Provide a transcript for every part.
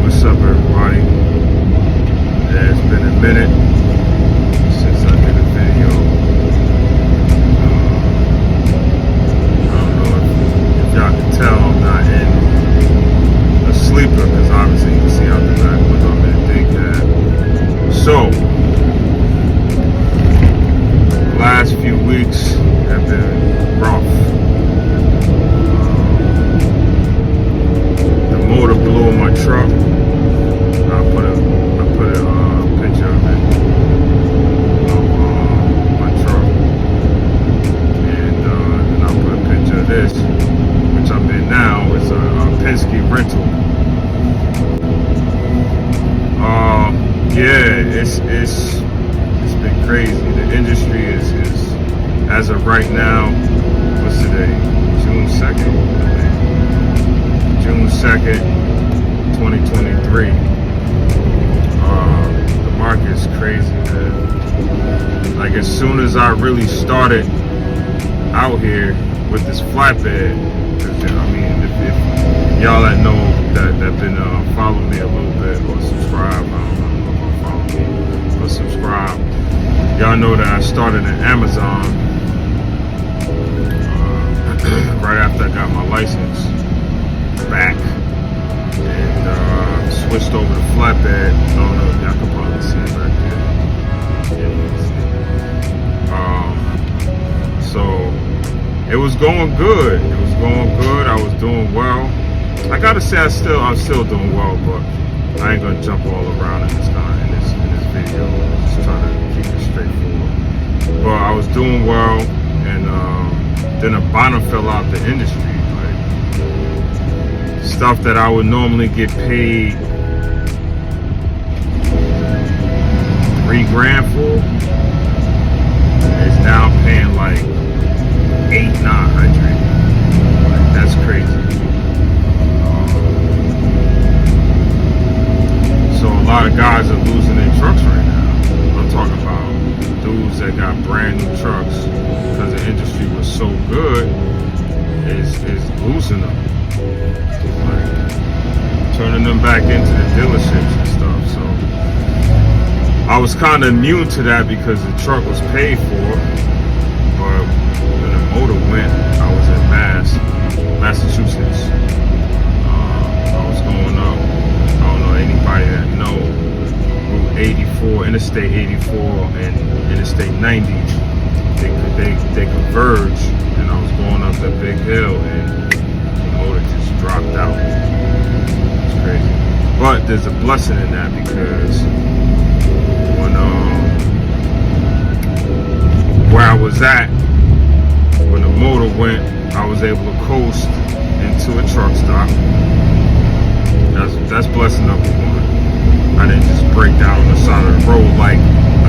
What's up, everybody? Yeah, it's been a minute since I did a video. I don't know if y'all can tell I'm not in a sleeper, because obviously you can see out the back window I'm in a day cab. So, the last few weeks have been rough. The motor blew in my truck. I put a picture of it of my truck, and I'll put a picture of this, which I'm in now. It's a Penske rental. Yeah, it's been crazy. The industry is as of right now. What's today? June 2nd. June 2nd, 2023. The market's crazy, man. Like, as soon as I really started out here with this flatbed, I mean, if y'all that know that been following me a little bit or subscribe, I don't know if follow me, but subscribe. Y'all know that I started at Amazon right after I got my license back, and switched over to flatbed. I don't know if y'all can probably see it right there. Yeah, you can see it. So it was going good. I was doing well. I gotta say, I'm still doing well, but I ain't gonna jump all around in this video. Just trying to keep it straightforward. But I was doing well, and then a bottom fell out the industry. Stuff that I would normally get paid $3,000 for is now paying like $800-900. Like, that's crazy. So a lot of guys are losing their trucks right now. I'm talking about dudes that got brand new trucks because the industry was so good, is losing them. Like, turning them back into the dealerships and stuff. So I was kind of immune to that because the truck was paid for. But when the motor went, I was in Massachusetts. I was going up. I don't know anybody that know Route 84, Interstate 84, and Interstate 90. They converge, and I was going up that big hill, and the motor just dropped out. It's crazy. But there's a blessing in that, because when where I was at, when the motor went, I was able to coast into a truck stop. That's blessing number one. I didn't just break down on the side of the road like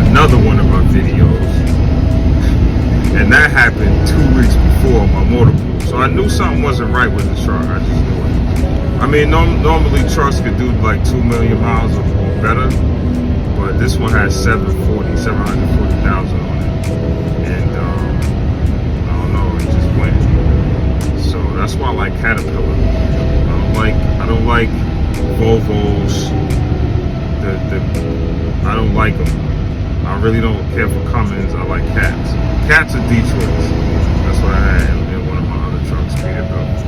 another one of my videos. And that happened 2 weeks before my motor blew. So I knew something wasn't right with the truck. I just knew it. I mean, normally trucks could do like 2 million miles or better, but this one has 740,000 on it. And I don't know, it just went. So that's why I like Caterpillar. I don't like Volvos. I don't like them. I really don't care for Cummins. I like Cats. Cats are Detroits. That's what I had in one of my other trucks, Peterbilt.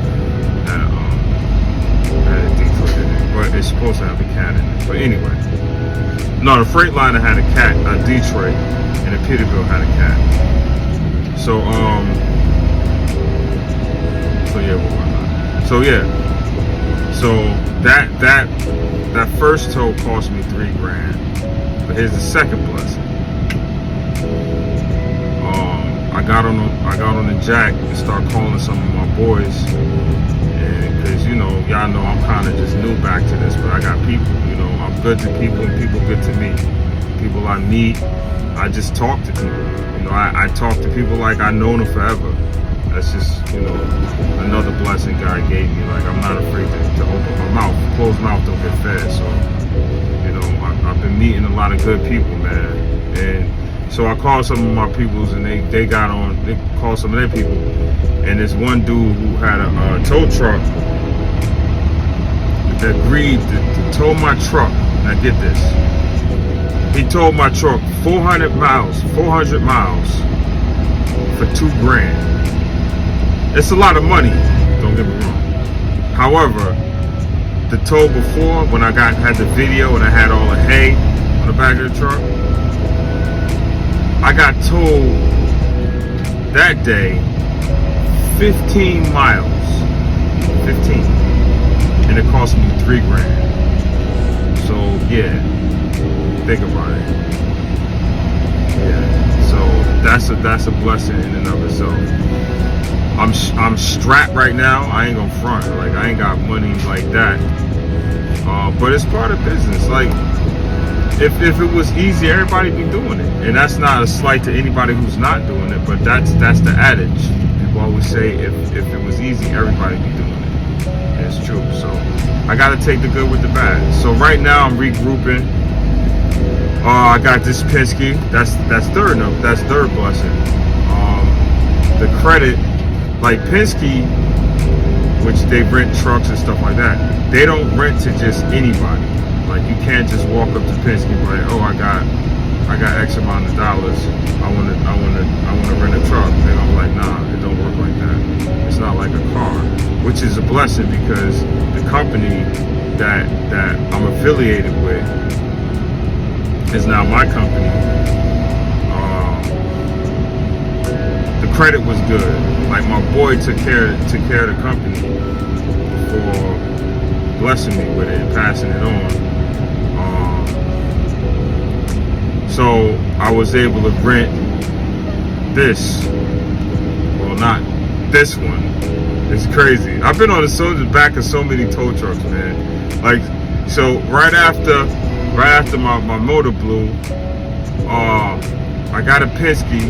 Had a Detroit in it, but it's supposed to have a Cat in it. But anyway, no, the Freightliner had a Cat, a Detroit, and the Peterbilt had a Cat. So So that first tow cost me $3,000. But here's the second blessing. I got on the jack and started calling some of my boys, and because y'all know I'm kind of just new back to this, but I got people. I'm good to people and people good to me. People I meet, I just talk to people. I talk to people like I've known them forever. That's just another blessing God gave me. Like, I'm not afraid to open my mouth. Closed mouth don't get fed. So I've been meeting a lot of good people, man. And so I called some of my peoples, and they called some of their people. And this one dude who had a tow truck, agreed to tow my truck. Now get this. He towed my truck 400 miles for $2,000. It's a lot of money, don't get me wrong. However, the tow before, when I had the video and I had all the hay on the back of the truck, I got towed that day 15 miles. 15. And it cost me $3,000. So yeah, think about it. Yeah. So that's a blessing in and of itself. I'm strapped right now. I ain't gonna front. Like, I ain't got money like that. But it's part of business. Like, if it was easy, everybody'd be doing it. And that's not a slight to anybody who's not doing it, but that's the adage. People always say if it was easy, everybody'd be doing it. And it's true. So I gotta take the good with the bad. So right now I'm regrouping. I got this Penske. That's third blessing. The credit, like Penske, which they rent trucks and stuff like that, they don't rent to just anybody. Like, you can't just walk up to Penske and be like, oh, I got X amount of dollars. I wanna rent a truck. They're gonna be like, nah, it don't work like that. It's not like a car, which is a blessing because the company that I'm affiliated with is now my company. The credit was good. Like, my boy took care of the company for blessing me with it and passing it on. So I was able to rent this. Well, not this one. It's crazy. I've been on the back of so many tow trucks, man. Like, so right after my motor blew, I got a Penske.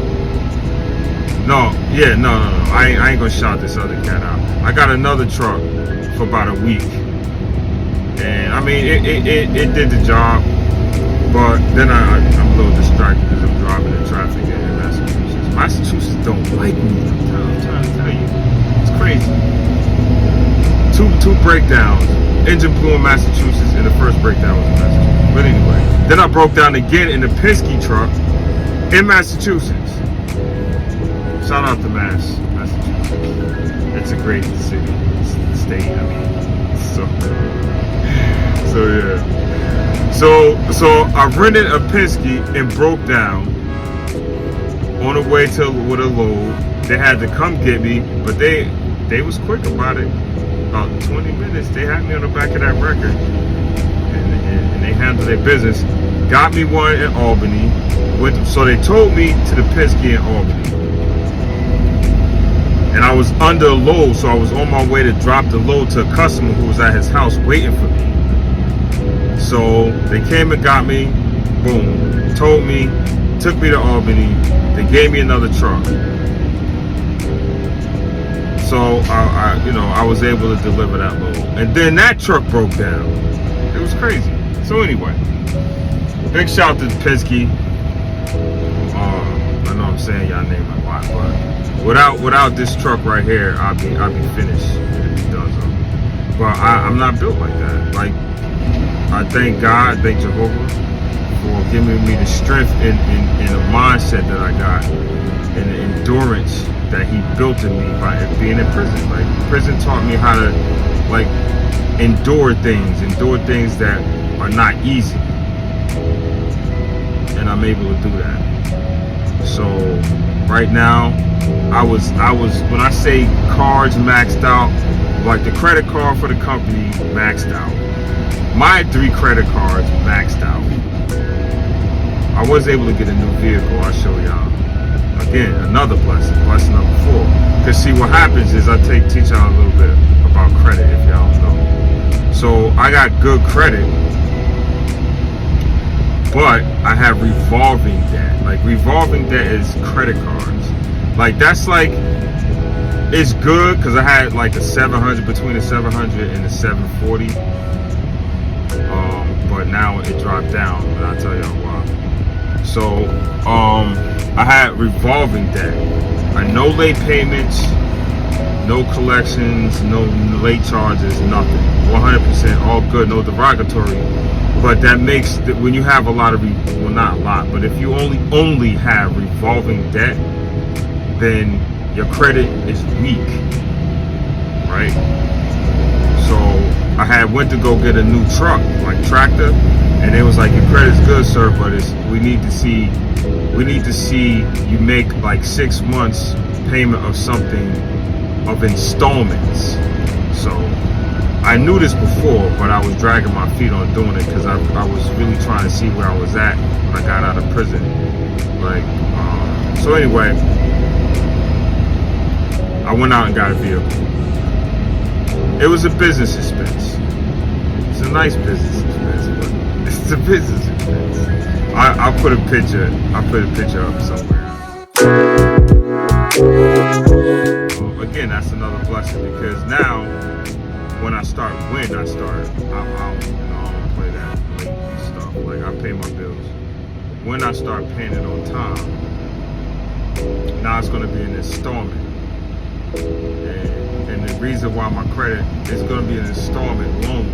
No. I ain't gonna shout this other cat out. I got another truck for about a week, and I mean it did the job, but then I'm a little distracted because I'm driving in traffic in Massachusetts. Massachusetts don't like me. I'm trying to tell you, it's crazy. Two breakdowns. Engine blew in Massachusetts, and the first breakdown was in Massachusetts. But anyway, then I broke down again in the Penske truck in Massachusetts. Shout out to Massachusetts. It's a great city, state. I mean, so yeah. So I rented a Penske and broke down on the way with a load. They had to come get me, but they was quick about it. About 20 minutes, they had me on the back of that record, and they handled their business. Got me one in Albany. So they told me to the Penske in Albany. And I was under a load, so I was on my way to drop the load to a customer who was at his house waiting for me. So they came and got me, boom, told me, took me to Albany. They gave me another truck. So I was able to deliver that load. And then that truck broke down. It was crazy. So anyway, big shout to Penske. I know I'm saying y'all name a lot, but without this truck right here, I'll be finished. It'll be done. So. But I'm not built like that. Like, I thank God, thank Jehovah for giving me the strength and the mindset that I got, and the endurance that He built in me by being in prison. Like, prison taught me how to endure things that are not easy, and I'm able to do that. So right now, I was when I say cards maxed out, like the credit card for the company maxed out. My 3 credit cards maxed out. I was able to get a new vehicle. I'll show y'all. Again, another blessing number 4. Because see, what happens is I teach y'all a little bit about credit if y'all don't know. So I got good credit, but I have revolving debt. Like, revolving debt is credit cards. Like, that's like, it's good because I had like a 700, between a 700 and a 740. But now it dropped down, and I'll tell y'all why. So, I had revolving debt. No late payments, No collections, no late charges, nothing. 100% all good, no derogatory. But that makes when you have a lot of well, not a lot, but if you only have revolving debt, then your credit is weak, right? So I went to go get a new truck, like tractor, and it was like, your credit's good, sir, but we need to see you make like 6 months payment of something, of installments. So I knew this before, but I was dragging my feet on doing it because I was really trying to see where I was at when I got out of prison. Like, so anyway, I went out and got a vehicle. It was a business expense. It's a nice business expense, but it's a business expense. I'll put a picture up somewhere. Again, that's another blessing, because now when I start, I don't play that late stuff. Like, I pay my bills. When I start paying it on time, now it's going to be an installment. And the reason why my credit is going to be an installment loan,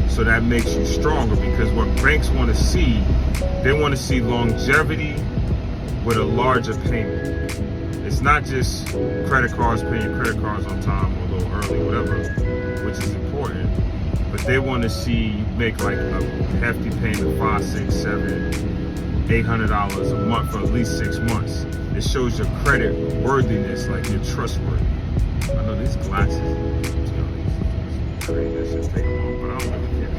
so that makes you stronger, because what banks want to see, they want to see longevity with a larger payment. It's not just credit cards, paying your credit cards on time or a little early, whatever, which is important, but they want to see you make like a hefty payment, $500, $600, $700, $800 a month for at least 6 months. It shows your credit worthiness, like you're trustworthy. I know these glasses, crazy, that should take them off, but I don't really care.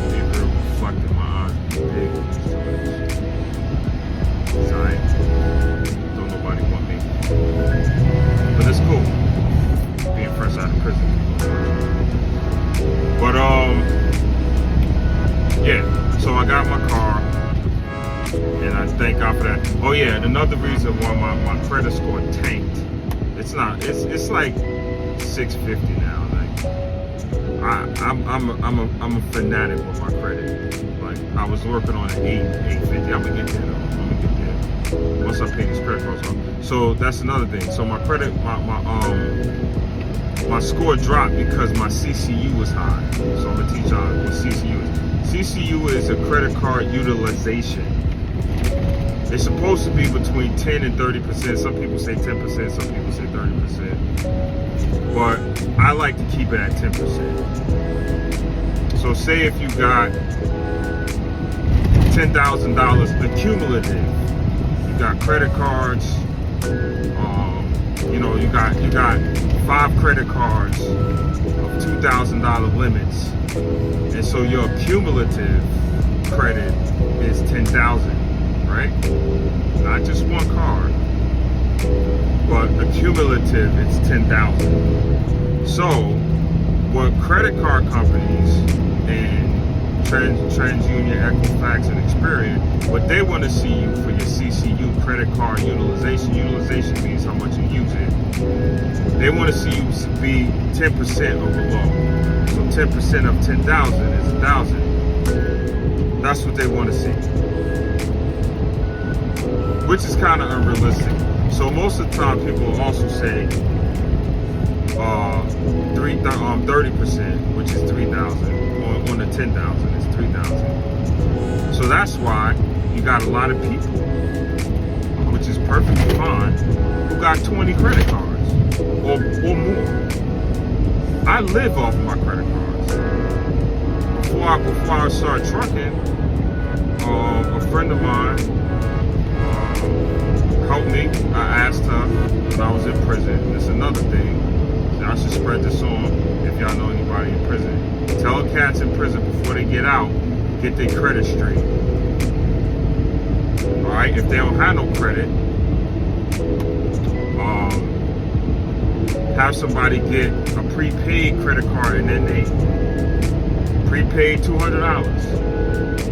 They real reflective, my eyes big on these joints. Sorry, don't nobody want me, but it's cool being fresh out of prison. But yeah, so I got my car, and I thank God for that. Oh yeah, and another reason why my credit score tanked. It's like 650 now. Like, I'm a fanatic with my credit. Like, I was working on an 850. I'm gonna get there though. Once I pay these credit cards off. So that's another thing. So my credit, my score dropped because my CCU was high. So I'm gonna teach y'all what CCU is. CCU is a credit card utilization. It's supposed to be between 10 and 30%. Some people say 10%, some people say 30%. But I like to keep it at 10%. So say if you got $10,000 accumulative, you got credit cards, you got 5 credit cards of $2,000 limits, and so your cumulative credit is 10,000. Right? Not just one card, but accumulative, it's 10,000. So, what credit card companies and TransUnion, Equifax, and Experian, what they want to see you for your CCU, credit card utilization. Utilization means how much you use it. They want to see you be 10% or below. So 10% of 10,000 is 1,000. That's what they want to see, which is kind of unrealistic. So most of the time, people will also say 30%, which is 3,000. On the 10,000, it's 3,000. So that's why you got a lot of people, which is perfectly fine, who got 20 credit cards or more. I live off of my credit cards. Before I started trucking, a friend of mine helped me. I asked her when I was in prison. It's another thing. Y'all should spread this on if y'all know anybody in prison. Tell cats in prison before they get out, get their credit straight. Alright, if they don't have no credit, have somebody get a prepaid credit card in their name. Prepaid $200.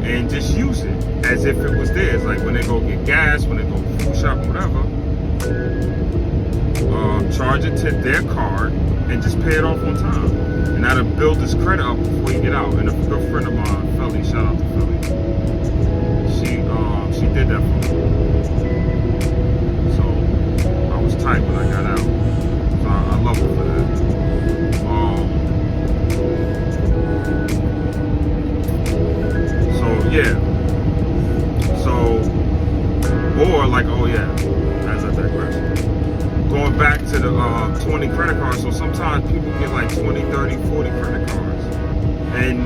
And just use it as if it was theirs. Like when they go get gas, when they go food shopping, whatever, charge it to their card and just pay it off on time. And that'll build this credit up before you get out. And a good friend of mine, Philly, shout out to Philly, she did that for me. So I was tight when I got out. So I love her for that. So yeah. So, or like, oh yeah, as I digress. Going back to the 20 credit cards. So sometimes people get like 20, 30, 40 credit cards. And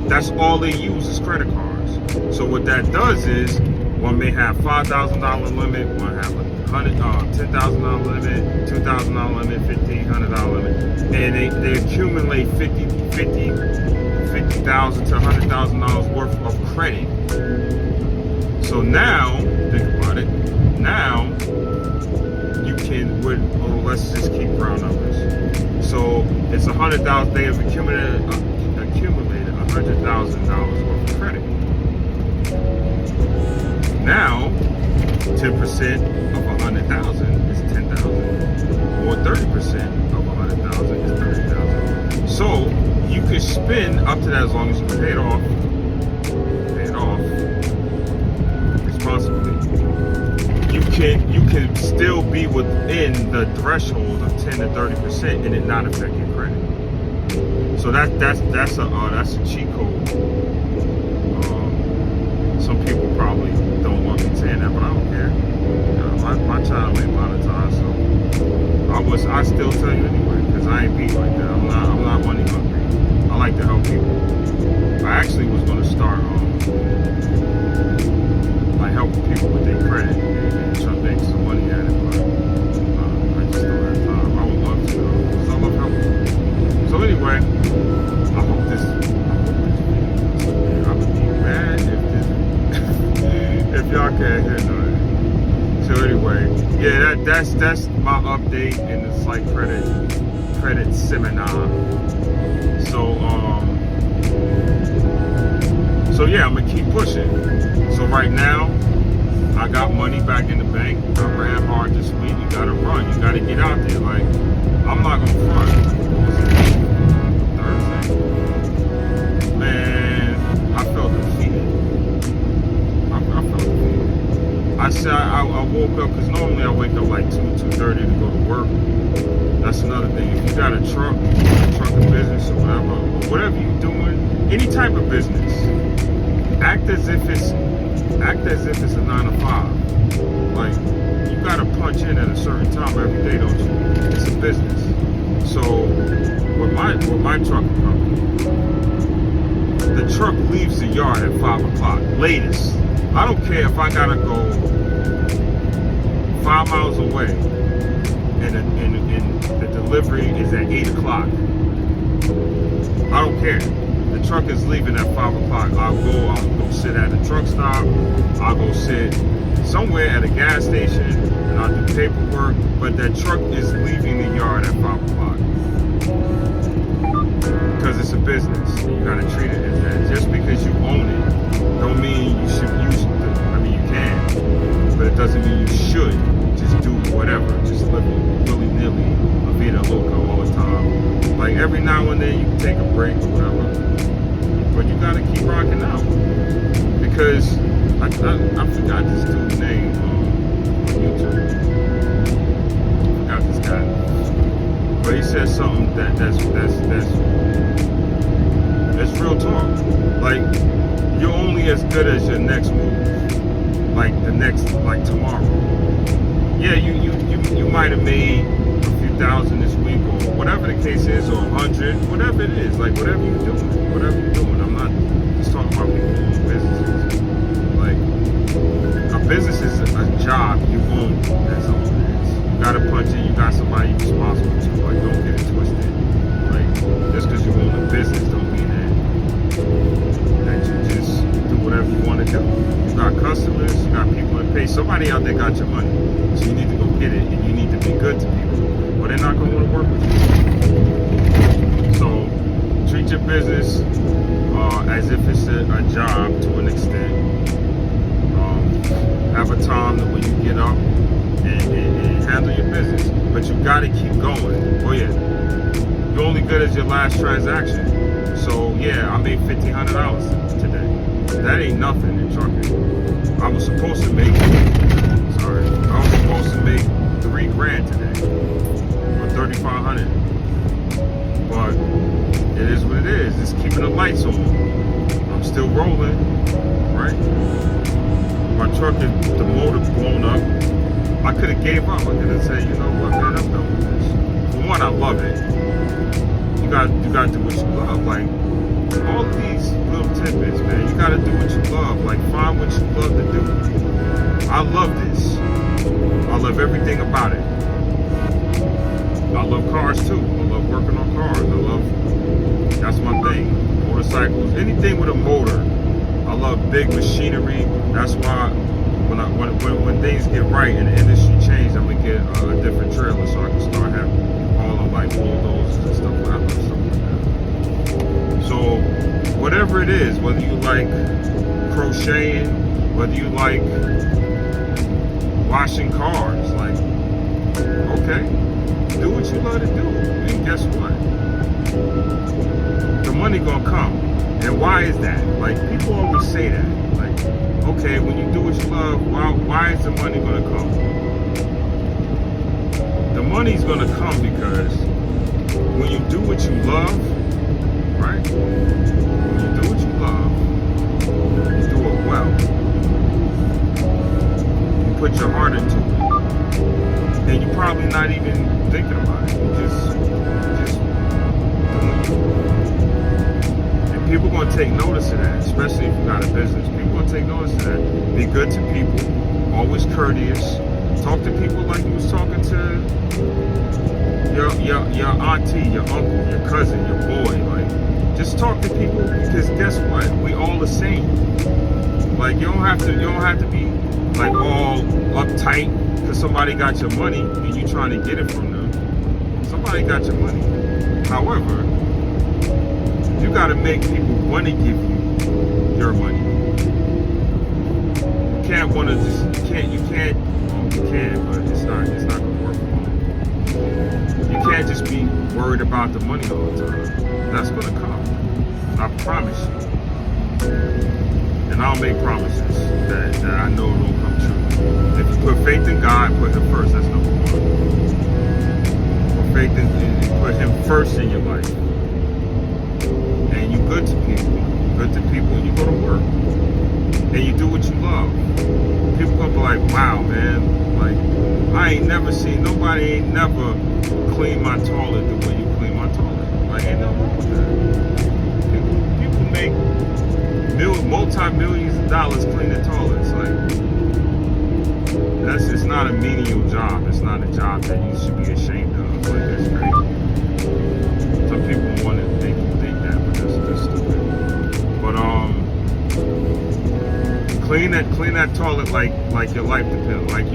that's all they use is credit cards. So what that does is one may have $5,000 limit, one have a $10,000 limit, $2,000 limit, $1,500 limit, and they accumulate $50,000 to $100,000 worth of credit. So now, think about it. Now you can, let's just keep round numbers. So it's $100,000. They have accumulated $100,000 worth of credit. Now 10% of 100,000 is 10,000, or 30% of 100,000 is 30,000. So you can spend up to that as long as you can pay it off responsibly. You can still be within the threshold of 10 to 30% and it not affect your credit. So that's a cheat code. Some people probably don't want me saying that, but I don't care. My child ain't monetized, so I still tell you anyway, because I ain't beat like that. I'm not money hungry. I like to help people. I actually was gonna start like helping people with their credit and try to make some money at it, but I just don't have time. I would love to though, because I love helping. So anyway, I hope this I would be mad if y'all can't hear nothing. So anyway, yeah, that's my update in the Slight Credit Seminar. So yeah, I'm gonna keep pushing. So right now, I got money back in the bank. I ran hard this week. You gotta run. You gotta get out there. Like, I'm not gonna front. What was it? Thursday? Man, I felt defeated. I felt defeated. I said I woke up, because normally I wake up like 2:30 to go to work. That's another thing. If you got a truck business or whatever you're doing, any type of business, act as if it's a 9 to 5. Like, you gotta punch in at a certain time every day, don't you? It's a business. So with my trucking company, the truck leaves the yard at 5 o'clock latest. I don't care if I gotta go 5 miles away and the delivery is at 8 o'clock. I don't care. The truck is leaving at 5 o'clock. I'll go sit at a truck stop. I'll go sit somewhere at a gas station and I'll do paperwork. But that truck is leaving the yard at 5 o'clock. Because it's a business. You gotta treat it as that. Just because you own it, don't mean you should use it. I mean, you can, but it doesn't mean you should just do whatever. Just live willy-nilly, a vida loca all the time. Like, every now and then you can take a break or whatever. But you gotta keep rocking out, because I forgot this dude's name on YouTube. I forgot this guy, but he said something that's real talk. Like, you're only as good as your next move. Like tomorrow. Yeah, you might have made a few thousand this week or whatever the case is, or 100, whatever it is. Like, whatever you're doing. I'm not just talking about people who own businesses. Like, a business is a job you own. That's all it is. You gotta punch in. You got somebody you're responsible to. Like, don't get it twisted. Like, just because you own a business don't mean that you just do whatever you want to do. You got customers. You got people that pay. Somebody out there got your money, so you need to go get it, and you need to be good to people, or they're not gonna want to work with you. So treat your business as if it's a job to an extent. Have a time that when you get up and handle your business, but you got to keep going. Oh yeah, you're only good as your last transaction. So yeah, I made $1,500 today. That ain't nothing in trucking. I was supposed to make $3 grand today. or 3,500. But it is what it is. It's keeping the lights on. I'm still rolling, right? My truck is the motor blown up. I could have gave up. I could have said, you know what, man, I'm done with this. For one, I love it. You got to do what you love. Like all of these little tidbits, man. You got to do what you love. Like find what you love to do. I love this. I love everything about it. I love cars too. I love working on cars. That's my thing. Motorcycles, anything with a motor. I love big machinery. That's why when things get right and the industry changes, I'm gonna get a different trailer so I can start having all of like bulldozers and stuff. I love stuff like that. So whatever it is, whether you like crocheting, whether you like washing cars, like okay, do what you love to do, and guess what? The money gonna come. And why is that? Like people always say that. Like, okay, when you do what you love, why is the money gonna come? The money's gonna come because when you do what you love, right? When you do what you love, you do it well. You put your heart into it. And you're probably not even thinking about it. You just doing you. People are going to take notice of that, especially if you got a business. People are going to take notice of that. Be good to people. Always courteous. Talk to people like you was talking to your auntie, your uncle, your cousin, your boy. Like, just talk to people because guess what? We all the same. Like, you don't have to be like all uptight because somebody got your money and you trying to get it from them. Somebody got your money. However, you got to make people want to give you your money. You can't want to just, you can, but it's not going to work for them. You can't just be worried about the money all the time. That's going to come. I promise you. And I'll make promises that I know will come true. If you put faith in God, put Him first. That's number one. Put faith in, put Him first in your life. And you good to people, and you go to work, and you do what you love. People gonna be like, wow, man, like, I ain't never seen, nobody ain't never cleaned my toilet the way you clean my toilet. Like, ain't no wrong with that. People make multi-millions of dollars cleaning toilets. Like, that's just not a menial job. It's not a job that you should be ashamed of. Like, that's crazy. Some people want to think that, but that's stupid. But clean that toilet like your life depends. Like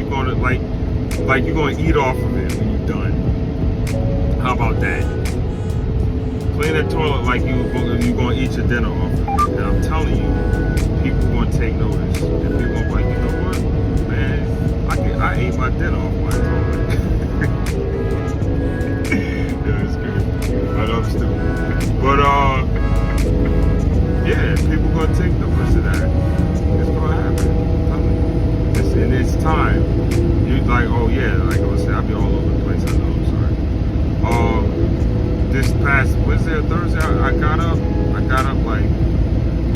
you're gonna eat off of it when you're done. How about that? Clean that toilet like you're gonna eat your dinner off of it. And I'm telling you, people gonna take notice. And people gonna be like, you know what, man, I ate my dinner off my toilet. Yeah, it's good. I know I'm stupid. But yeah, people gonna take notice of that. It's gonna happen. And it's time. You like, oh yeah, like I was saying, I'll be all over the place. I know, I'm sorry. This past Wednesday or Thursday, I got up like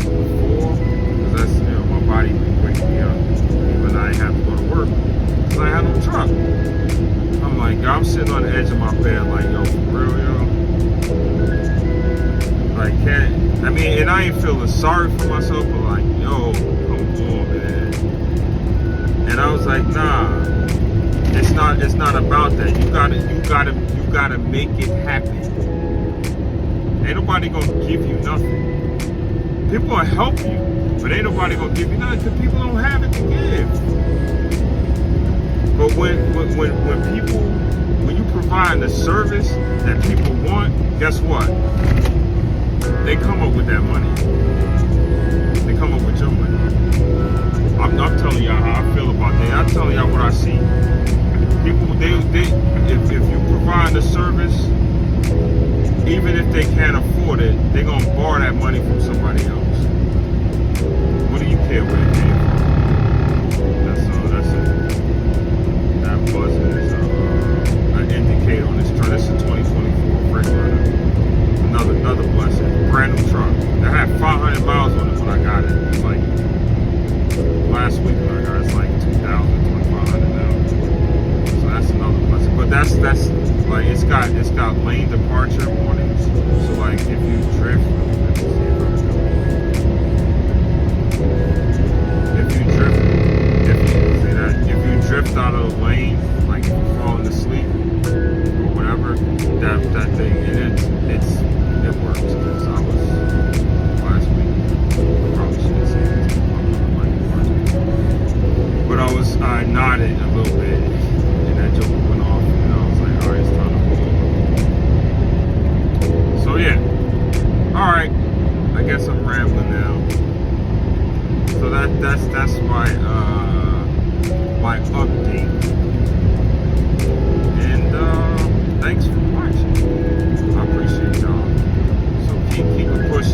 4, because that's, you know, my body wakes me up. Even I ain't have to go to work, because I had no truck. I'm like, yo, I'm sitting on the edge of my bed, like, yo, for real, yo. Like, and I ain't feeling sorry for myself, but like, yo, come on, man. And I was like, nah, it's not about that. You gotta make it happen. Ain't nobody gonna give you nothing. People gonna help you, but ain't nobody gonna give you nothing because people don't have it to give. But when you provide the service that people want, guess what? They come up with that money. They come up with your money. I'm telling y'all how I feel about that. I'm telling y'all what I see. People, if you provide the service, even if they can't afford it, they're gonna borrow that money from somebody else. What do you care where it came from? That's it. That buzzing is an indicator on this 2,500 miles on it when I got it. It's like last week when I got it, it's like 2,000, 2,500 now. So that's another blessing. But that's like it's got lane departure warnings. So like if you drift, let me see if I can do it. If you drift out of the lane, like if you fall into sleep or whatever, that thing, and it works because I was last week. I probably shouldn't say it, but I nodded a little bit, and that joke went off, and I was like, all right, it's time to pull over. So yeah, all right. I guess I'm rambling now. So that's my update. And thanks for watching. I appreciate y'all. So keep it pushing.